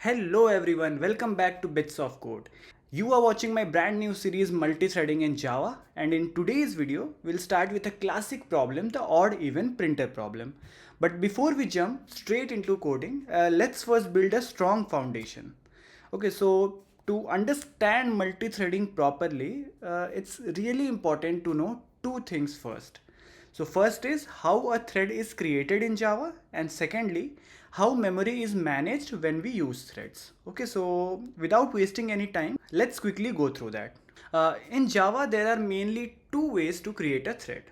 Hello everyone, welcome back to Bits of Code. You are watching my brand new series Multithreading in Java, and in today's video we'll start with a classic problem, the odd-even printer problem. But before we jump straight into coding, let's first build a strong foundation. Okay, so to understand multithreading properly, it's really important to know two things first. So first is how a thread is created in Java, and secondly, how memory is managed when we use threads. Okay, so without wasting any time, let's quickly go through that. In Java, there are mainly two ways to create a thread.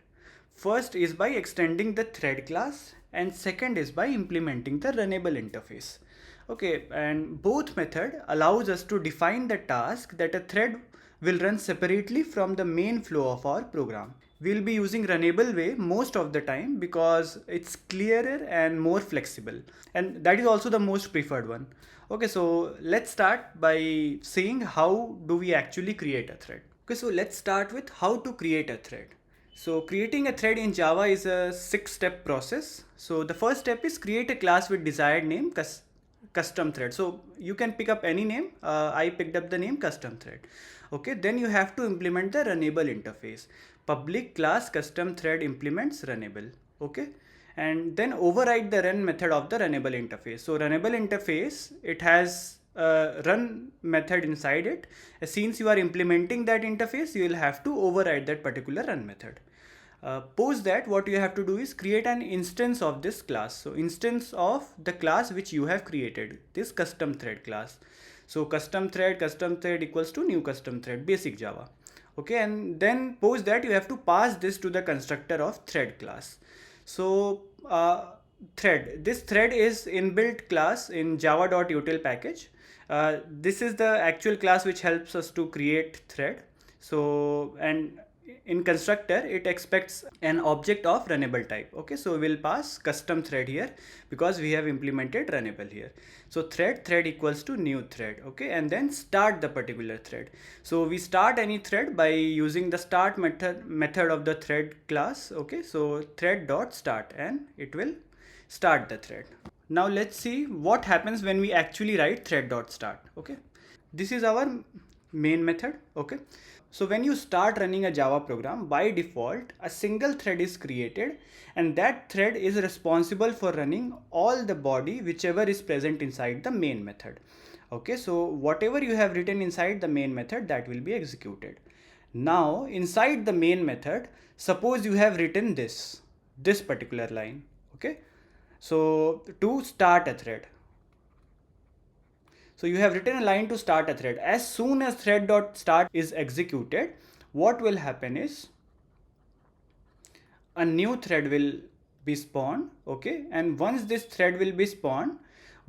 First is by extending the thread class, and second is by implementing the runnable interface. Okay, and both method allows us to define the task that a thread will run separately from the main flow of our program. We'll be using runnable way most of the time because it's clearer and more flexible, and that is also the most preferred one. Okay, so let's start by seeing how do we actually create a thread. Okay, so let's start with how to create a thread. So creating a thread in Java is a 6-step process. So the first step is create a class with desired name, custom thread. So you can pick up any name. I picked up the name custom thread. Okay, then you have to implement the runnable interface. Public class custom thread implements runnable. Okay, and then override the run method of the runnable interface. So runnable interface, it has a run method inside it. Since you are implementing that interface, you will have to override that particular run method. Post that, what you have to do is create an instance of this class. So instance of the class which you have created, this custom thread class. So custom thread equals to new custom thread, basic Java. Okay, and then post that you have to pass this to the constructor of thread class. So this thread is inbuilt class in java.util package. This is the actual class which helps us to create thread. So, and in constructor it expects an object of runnable type. Okay, so we'll pass custom thread here because we have implemented runnable here. So thread equals to new thread. Okay, and then start the particular thread. So we start any thread by using the start method of the thread class. Okay, so thread dot start, and it will start the thread. Now let's see what happens when we actually write thread dot start. Okay, this is our main method. Okay, so when you start running a Java program, by default a single thread is created, and that thread is responsible for running all the body whichever is present inside the main method. Okay, so whatever you have written inside the main method, that will be executed. Now inside the main method, suppose you have written this particular line. Okay, so to start a thread, so you have written a line to start a thread. As soon as thread.start is executed, what will happen is a new thread will be spawned. Okay, and once this thread will be spawned,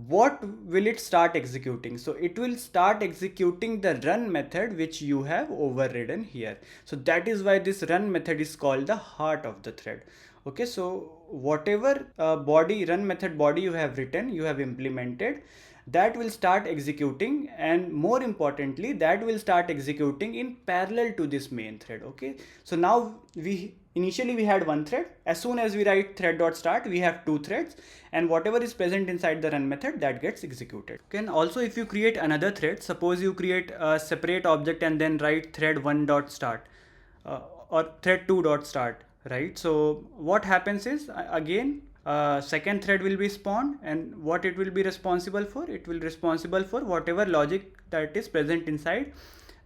what will it start executing? So it will start executing the run method which you have overridden here. So that is why this run method is called the heart of the thread. Okay, so whatever run method body you have written, you have implemented, that will start executing, and more importantly that will start executing in parallel to this main thread. Okay, so now initially we had one thread. As soon as we write thread.start, we have two threads, and whatever is present inside the run method, that gets executed. Okay, and also if you create another thread, suppose you create a separate object and then write thread1.start or thread2.start, right? So what happens is again second thread will be spawned, and what it will be responsible for? It will responsible for whatever logic that is present inside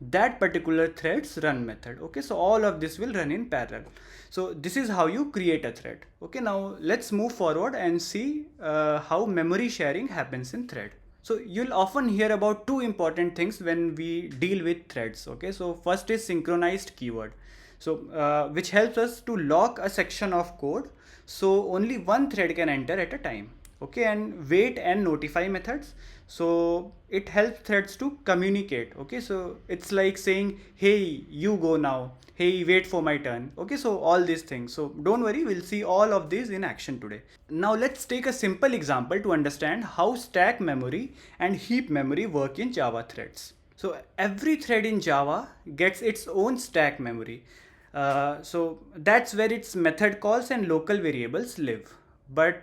that particular thread's run method. Okay, so all of this will run in parallel. So this is how you create a thread. Okay, now let's move forward and see how memory sharing happens in thread. So you'll often hear about two important things when we deal with threads. Okay, so first is synchronized keyword. So which helps us to lock a section of code so only one thread can enter at a time. Okay, and wait and notify methods, so it helps threads to communicate. Okay, so it's like saying, hey, you go now, hey, wait for my turn. Okay, so all these things, so don't worry, we'll see all of these in action today. Now let's take a simple example to understand how stack memory and heap memory work in Java threads. So every thread in Java gets its own stack memory. So that's where its method calls and local variables live. but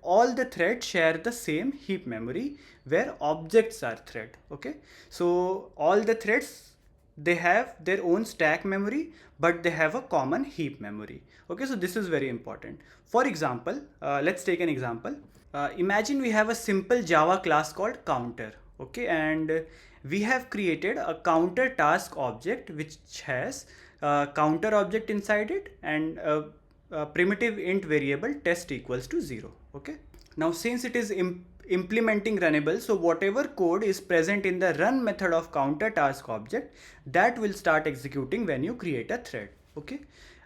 all the threads share the same heap memory where objects are thread. Okay, so all the threads, they have their own stack memory, but they have a common heap memory. Okay, so this is very important. For example, let's take an example. Imagine we have a simple Java class called counter. Okay, and we have created a counter task object which has a counter object inside it and a primitive int variable test equals to 0. Okay, now since it is implementing Runnable, so whatever code is present in the run method of counter task object, that will start executing when you create a thread. Okay,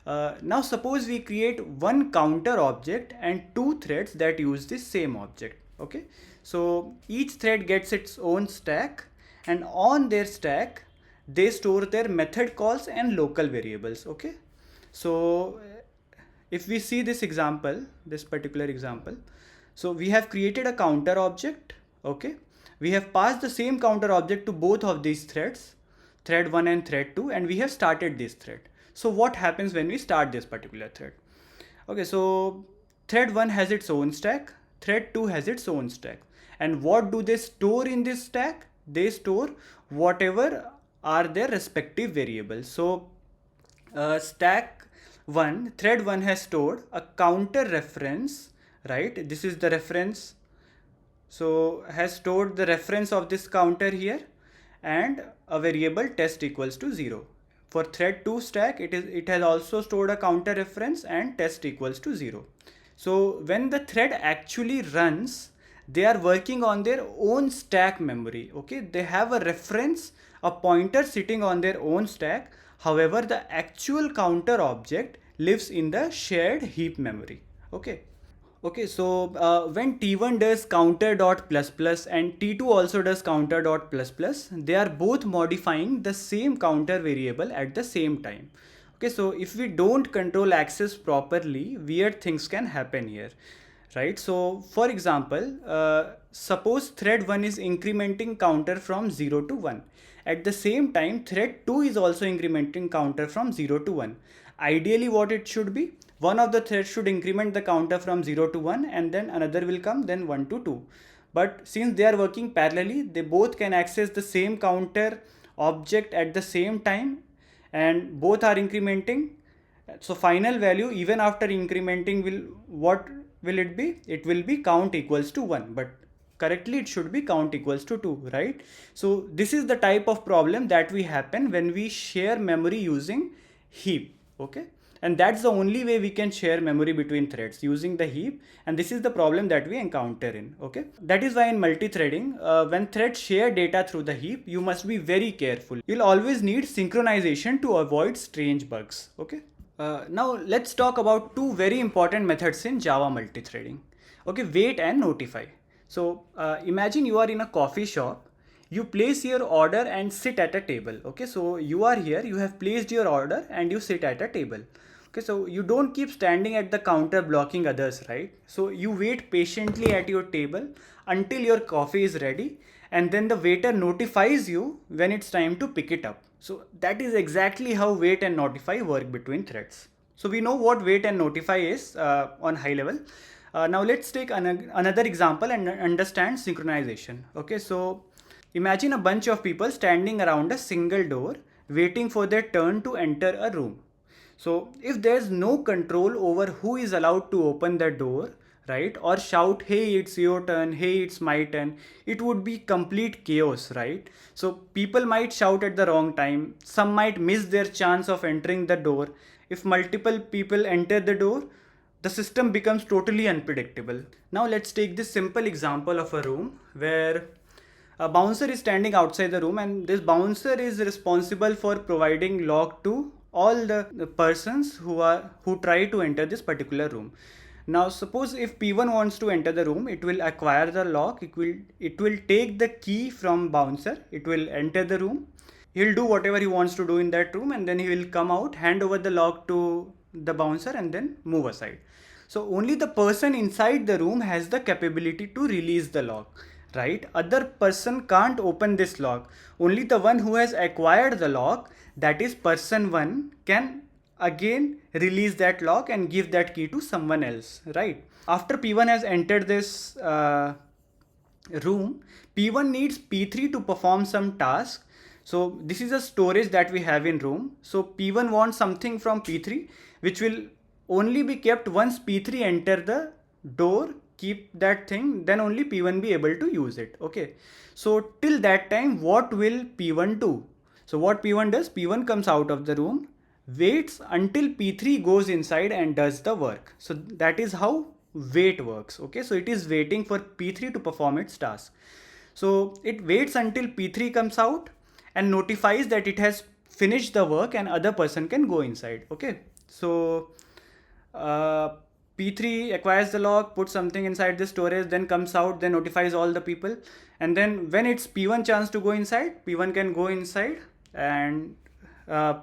now suppose we create one counter object and two threads that use this same object. Okay, so each thread gets its own stack, and on their stack they store their method calls and local variables. Okay, so if we see this example, this particular example, so we have created a counter object. Okay, we have passed the same counter object to both of these threads, thread 1 and thread 2, and we have started this thread. So what happens when we start this particular thread? Okay, so thread 1 has its own stack, thread 2 has its own stack, and what do they store in this stack? They store whatever are their respective variables. So stack 1, thread 1 has stored a counter reference, right? This is the reference, so has stored the reference of this counter here, and a variable test equals to 0. For thread 2 stack, it has also stored a counter reference and test equals to 0. So when the thread actually runs, they are working on their own stack memory. Okay, they have a reference, a pointer sitting on their own stack. However, the actual counter object lives in the shared heap memory. Okay. Okay, so when T1 does counter dot plus plus and T2 also does counter dot plus plus, they are both modifying the same counter variable at the same time. Okay, so if we don't control access properly, weird things can happen here, right? So for example, suppose thread 1 is incrementing counter from 0 to 1. At the same time, thread 2 is also incrementing counter from 0 to 1. Ideally, what it should be? One of the threads should increment the counter from 0 to 1, and then another will come, then 1 to 2. But since they are working parallelly, they both can access the same counter object at the same time, and both are incrementing. So final value even after incrementing what will it be? It will be count equals to 1, but correctly it should be count equals to 2, right? So this is the type of problem that we happen when we share memory using heap. Okay, and that's the only way we can share memory between threads, using the heap, and this is the problem that we encounter in. Okay, that is why in multi-threading, when threads share data through the heap, you must be very careful. You'll always need synchronization to avoid strange bugs. Okay, now let's talk about two very important methods in Java multi-threading. Okay, wait and notify. So imagine you are in a coffee shop. You place your order and sit at a table. Okay, so you are here, you have placed your order and you sit at a table. Okay, so you don't keep standing at the counter blocking others, right? So you wait patiently at your table until your coffee is ready, and then the waiter notifies you when it's time to pick it up. So that is exactly how wait and notify work between threads. So we know what wait and notify is on high level. Now let's take another example and understand synchronization. Okay, so imagine a bunch of people standing around a single door waiting for their turn to enter a room. So if there's no control over who is allowed to open the door, right, or shout, hey, it's your turn, hey, it's my turn, it would be complete chaos, right? So people might shout at the wrong time, some might miss their chance of entering the door. If multiple people enter the door, the system becomes totally unpredictable. Now let's take this simple example of a room where a bouncer is standing outside the room, and this bouncer is responsible for providing lock to all the persons who try to enter this particular room. Now suppose if P1 wants to enter the room, it will acquire the lock, it will take the key from bouncer, it will enter the room, he'll do whatever he wants to do in that room, and then he will come out, hand over the lock to the bouncer, and then move aside. So only the person inside the room has the capability to release the lock, right? Other person can't open this lock. Only the one who has acquired the lock, that is person 1, can again release that lock and give that key to someone else, right? After P1 has entered this room, P1 needs P3 to perform some task. So this is a storage that we have in room. So P1 wants something from P3, which will only be kept once P3 enter the door, keep that thing, then only P1 be able to use it. Okay. So till that time, what will P1 do? So what P1 does, P1 comes out of the room, waits until P3 goes inside and does the work. So that is how wait works. Okay, so it is waiting for P3 to perform its task. So it waits until P3 comes out and notifies that it has finished the work and other person can go inside. Okay, so P3 acquires the lock, puts something inside the storage, then comes out, then notifies all the people, and then when it's P1 chance to go inside, P1 can go inside and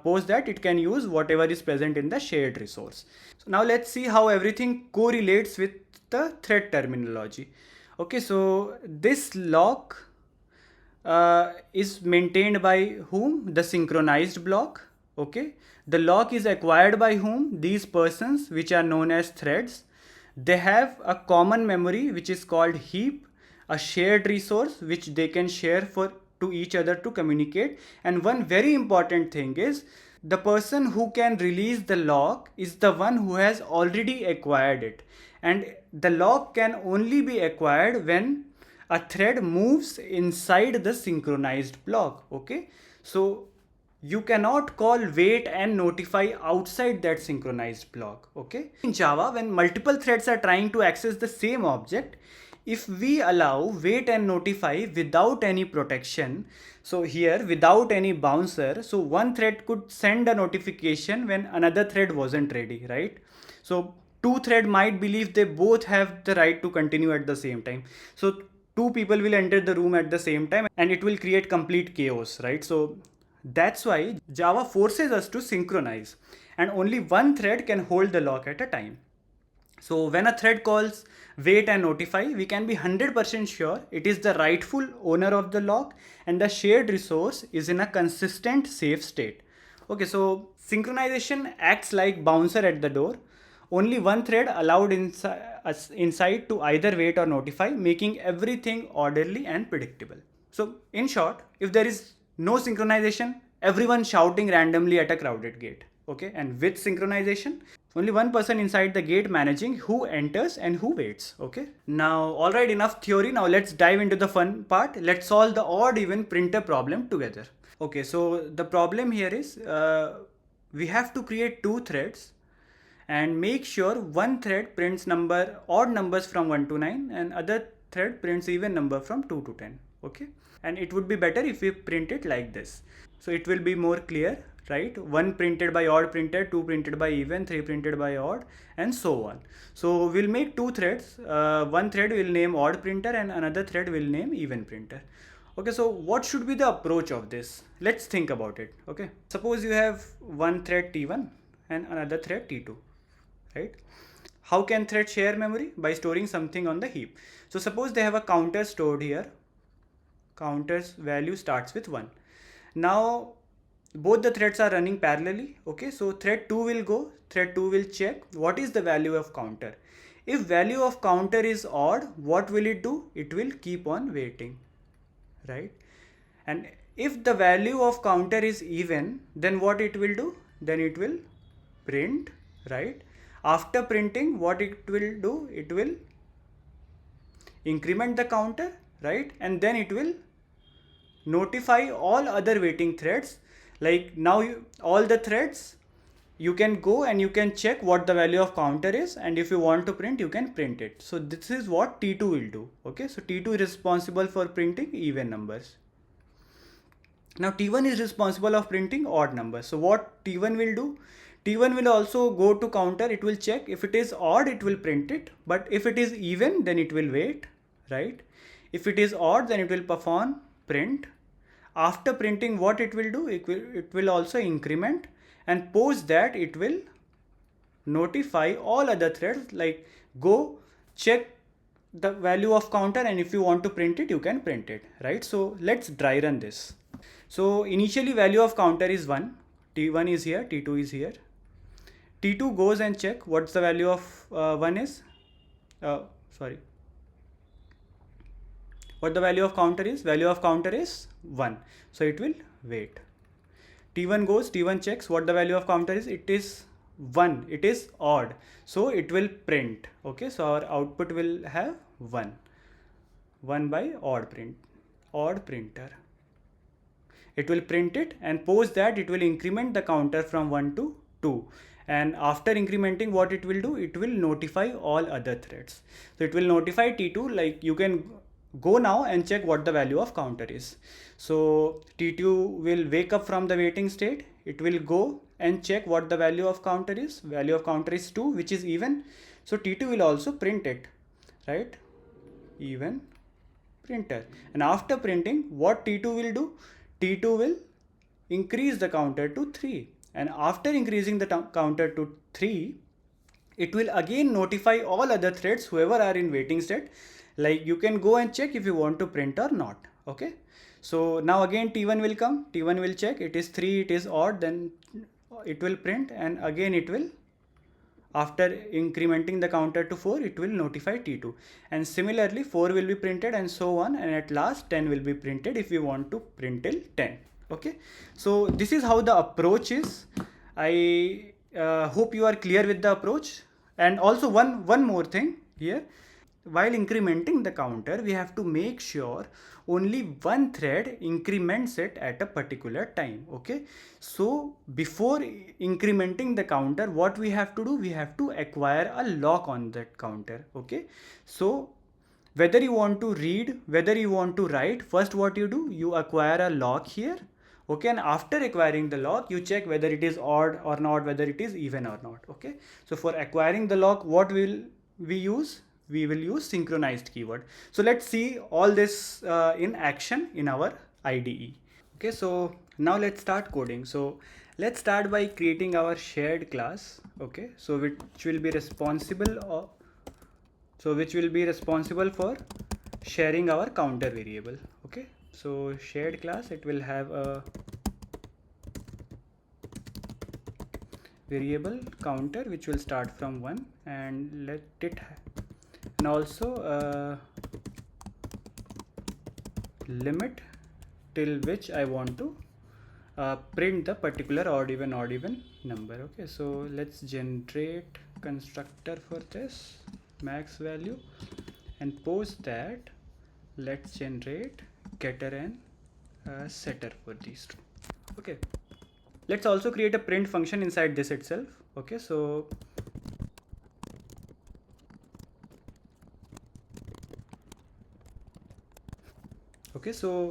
post that it can use whatever is present in the shared resource. So now let's see how everything correlates with the thread terminology. Okay, so this lock is maintained by whom? The synchronized block. Okay, the lock is acquired by whom? These persons, which are known as threads. They have a common memory which is called heap, a shared resource which they can share to each other to communicate. And one very important thing is the person who can release the lock is the one who has already acquired it, and the lock can only be acquired when a thread moves inside the synchronized block. Okay, so you cannot call wait and notify outside that synchronized block. Okay, in Java, when multiple threads are trying to access the same object, if we allow wait and notify without any protection, so here without any bouncer, so one thread could send a notification when another thread wasn't ready, right? So two thread might believe they both have the right to continue at the same time. So two people will enter the room at the same time and it will create complete chaos, right? So that's why Java forces us to synchronize, and only one thread can hold the lock at a time. So when a thread calls wait and notify, we can be 100% sure it is the rightful owner of the lock and the shared resource is in a consistent safe state. Okay, so synchronization acts like bouncer at the door. Only one thread allowed inside to either wait or notify, making everything orderly and predictable. So in short, if there is no synchronization, everyone shouting randomly at a crowded gate. Okay, and with synchronization, only one person inside the gate managing who enters and who waits. Okay, now alright, enough theory. Now let's dive into the fun part. Let's solve the odd even printer problem together. Okay, so the problem here is we have to create two threads and make sure one thread prints odd numbers from 1 to 9 and other thread prints even number from 2 to 10. Okay, and it would be better if we print it like this, so it will be more clear, right? 1 printed by odd printer, 2 printed by even, 3 printed by odd, and so on. So we'll make two threads. One thread will name odd printer and another thread will name even printer. Okay, so what should be the approach of this? Let's think about it. Okay, suppose you have one thread T1 and another thread T2, right? How can thread share memory? By storing something on the heap. So suppose they have a counter stored here. Counter's value starts with 1. Now both the threads are running parallelly. Okay, so thread 2 will go, thread 2 will check what is the value of counter. If value of counter is odd, what will it do? It will keep on waiting, right? And if the value of counter is even, then what it will do? Then it will print, right? After printing, what it will do? It will increment the counter, right? And then it will notify all other waiting threads. Like now all the threads, you can go and you can check what the value of counter is, and if you want to print, you can print it. So this is what T2 will do. Okay, so T2 is responsible for printing even numbers. Now T1 is responsible of printing odd numbers. So what T1 will do? T1 will also go to counter, it will check. If it is odd, it will print it, but if it is even, then it will wait, right? If it is odd, then it will perform print. After printing, what it will do? It will also increment, and post that it will notify all other threads, like go check the value of counter, and if you want to print it, you can print it, right? So let's dry run this. So initially value of counter is 1, T1 is here, T2 is here. T2 goes and check what's the value of 1 is. Sorry. What the value of counter is? Value of counter is 1. So it will wait. T1 goes, T1 checks what the value of counter is. It is 1. It is odd. So it will print. Okay, so our output will have 1. 1 by odd printer. It will print it, and post that it will increment the counter from 1 to 2. And after incrementing, what it will do? It will notify all other threads. So it will notify T2, like you can go now and check what the value of counter is. So T2 will wake up from the waiting state. It will go and check what the value of counter is. Value of counter is 2, which is even. So T2 will also print it, right? Even printer. And after printing, what T2 will do? T2 will increase the counter to 3. And after increasing the counter to 3, it will again notify all other threads, whoever are in waiting state. Like you can go and check if you want to print or not. Okay. So now again T1 will come. T1 will check. It is 3. It is odd. Then it will print, and again it will, after incrementing the counter to 4, it will notify T2. And similarly 4 will be printed, and so on, and at last 10 will be printed if we want to print till 10. Okay, so this is how the approach is. I hope you are clear with the approach. And also one more thing here. While incrementing the counter, we have to make sure only one thread increments it at a particular time. Okay, so before incrementing the counter, what we have to do? We have to acquire a lock on that counter. Okay, so whether you want to read, whether you want to write, first what you do? You acquire a lock here. Okay, and after acquiring the lock, you check whether it is odd or not, whether it is even or not. Okay, so for acquiring the lock, what will we use? We will use synchronized keyword. So let's see all this in action in our IDE. Okay, so now let's start coding. So let's start by creating our shared class. Okay, so which will be responsible for sharing our counter variable. Okay, so shared class, it will have a variable counter which will start from 1, and let it and also limit till which I want to print the particular odd even number. Okay, so let's generate constructor for this max value, and post that let's generate getter and setter for these two. Okay, let's also create a print function inside this itself. Okay, so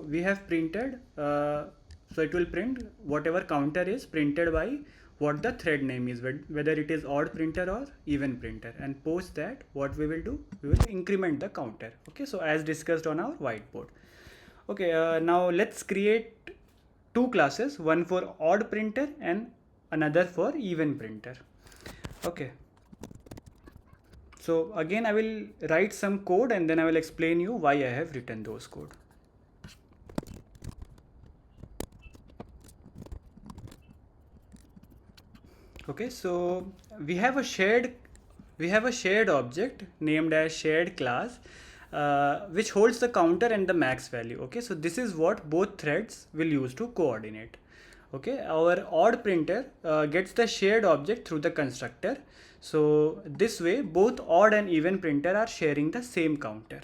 we have printed, so it will print whatever counter is printed by what the thread name is, whether it is odd printer or even printer, and post that what we will do? We will increment the counter. Okay, so as discussed on our whiteboard. Okay, now let's create two classes, one for odd printer and another for even printer. Okay, so again I will write some code, and then I will explain you why I have written those code. Okay, so we have a shared object named as shared class, which holds the counter and the max value. Okay, so this is what both threads will use to coordinate. Okay, our odd printer gets the shared object through the constructor. So this way both odd and even printer are sharing the same counter.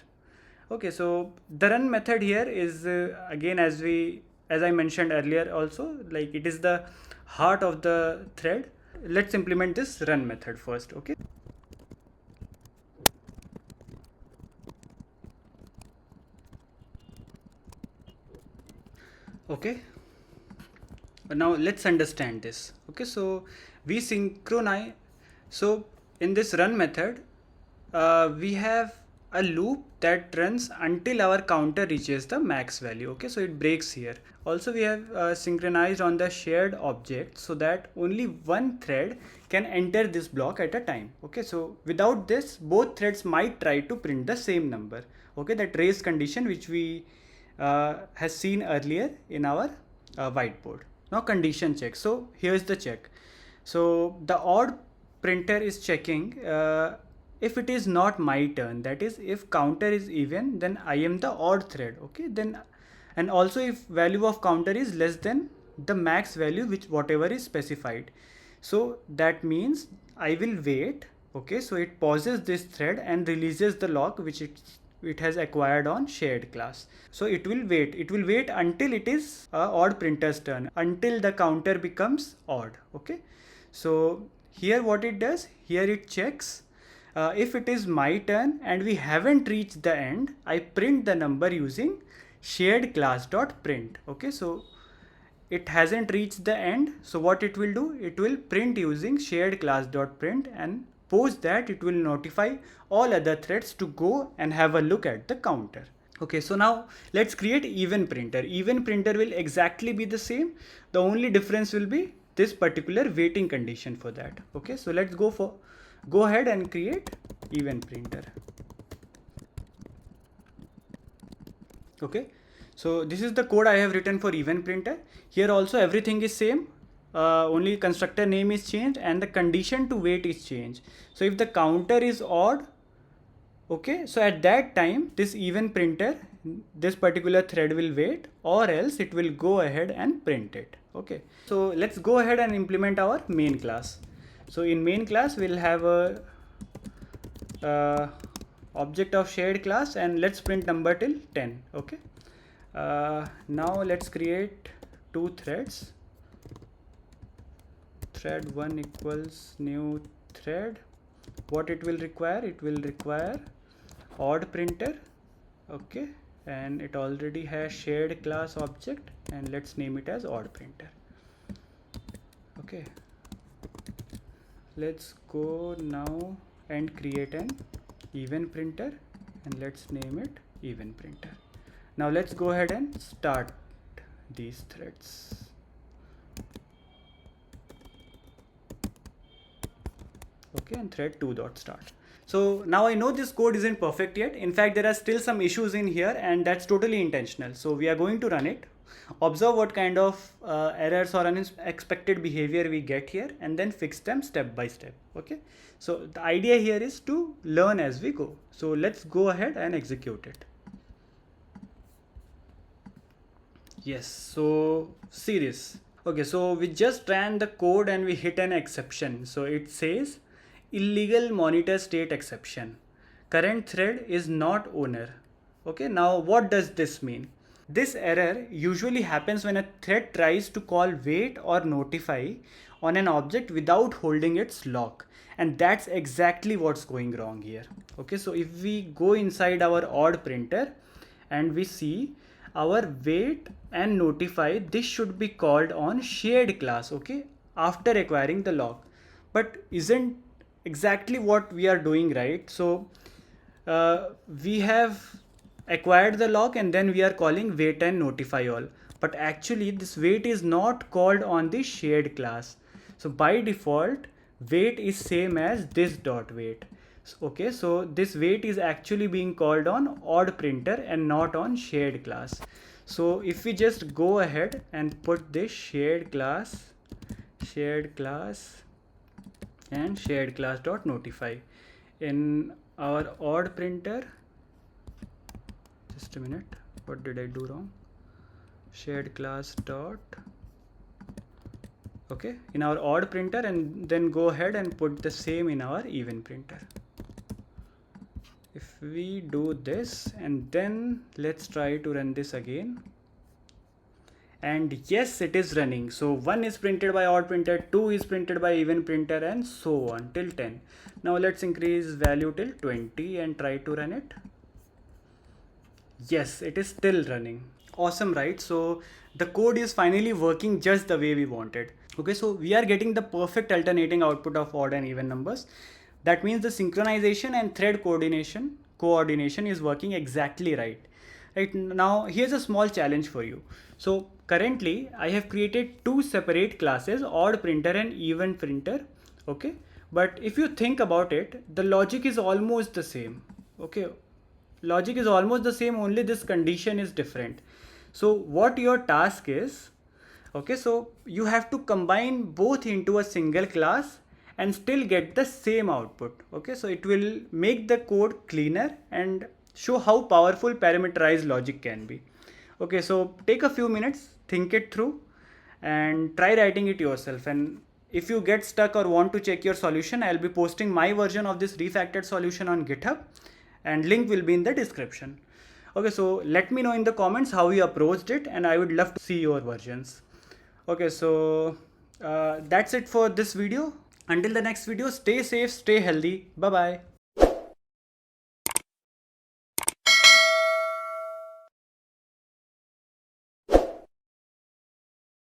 Okay, so the run method here is again, as I mentioned earlier also, like it is the heart of the thread. Let's implement this run method first. Okay, now let's understand this. Okay, so we synchronize. So in this run method, we have a loop that runs until our counter reaches the max value. Okay, so it breaks here. Also we have synchronized on the shared object so that only one thread can enter this block at a time. Okay, so without this, both threads might try to print the same number. Okay, that race condition which we has seen earlier in our whiteboard. Now condition check. So here's the check. So the odd printer is checking if it is not my turn, that is if counter is even, then I am the odd thread. Okay, then, and also if value of counter is less than the max value which whatever is specified. So that means I will wait. Okay, so it pauses this thread and releases the lock which it has acquired on shared class. So it will wait until it is odd printer's turn, until the counter becomes odd. Okay, so here what it does, here it checks if it is my turn and we haven't reached the end, I print the number using shared class dot print. Okay, so it hasn't reached the end, so what it will do, it will print using shared class dot print, and post that it will notify all other threads to go and have a look at the counter. Okay, so now let's create even printer. Even printer will exactly be the same, the only difference will be this particular waiting condition for that. Okay, so let's go ahead and create even printer. Okay, so this is the code I have written for even printer. Here also everything is same, only constructor name is changed and the condition to wait is changed. So if the counter is odd, okay, so at that time this even printer, this particular thread will wait, or else it will go ahead and print it. Okay, so let's go ahead and implement our main class. So in main class we'll have a object of shared class, and let's print number till 10. Okay, now let's create two threads. Thread 1 equals new thread. What it will require odd printer. Okay, and it already has shared class object, and let's name it as odd printer. Okay, let's go now and create an even printer, and let's name it even printer. Now let's go ahead and start these threads. Okay, and thread 2 dot start. So now I know this code isn't perfect yet. In fact, there are still some issues in here, and that's totally intentional. So we are going to run it, observe what kind of errors or unexpected behavior we get here, and then fix them step by step. Okay, so the idea here is to learn as we go. So let's go ahead and execute it. Yes, so see this. Okay, so we just ran the code and we hit an exception. So it says illegal monitor state exception. Current thread is not owner. Okay, now what does this mean? This error usually happens when a thread tries to call wait or notify on an object without holding its lock. And that's exactly what's going wrong here. Okay, so if we go inside our odd printer and we see our wait and notify, this should be called on shared class, okay, after acquiring the lock. But isn't exactly what we are doing, right? So we have acquired the lock and then we are calling wait and notify all, but actually this wait is not called on the shared class. So by default wait is same as this dot wait. Okay, so this wait is actually being called on odd printer and not on shared class. So if we just go ahead and put this shared class and shared class dot notify in our odd printer. Just a minute, what did I do wrong? Shared class dot, okay, in our odd printer, and then go ahead and put the same in our even printer. If we do this and then let's try to run this again, and yes, it is running. So 1 is printed by odd printer, 2 is printed by even printer, and so on till 10. Now let's increase value till 20 and try to run it. Yes, it is still running. Awesome, right? So the code is finally working just the way we wanted. Okay, so we are getting the perfect alternating output of odd and even numbers. That means the synchronization and thread coordination is working exactly right. Right now, here's a small challenge for you. So currently I have created two separate classes, odd printer and even printer. Okay, but if you think about it, the logic is almost the same. Okay, logic is almost the same, only this condition is different. So what your task is, okay, so you have to combine both into a single class and still get the same output. Okay, so it will make the code cleaner and show how powerful parameterized logic can be. Okay, so take a few minutes, think it through, and try writing it yourself. And if you get stuck or want to check your solution, I'll be posting my version of this refactored solution on GitHub, and link will be in the description. Okay, so let me know in the comments how you approached it, and I would love to see your versions. Okay, so that's it for this video. Until the next video, stay safe, stay healthy. Bye bye.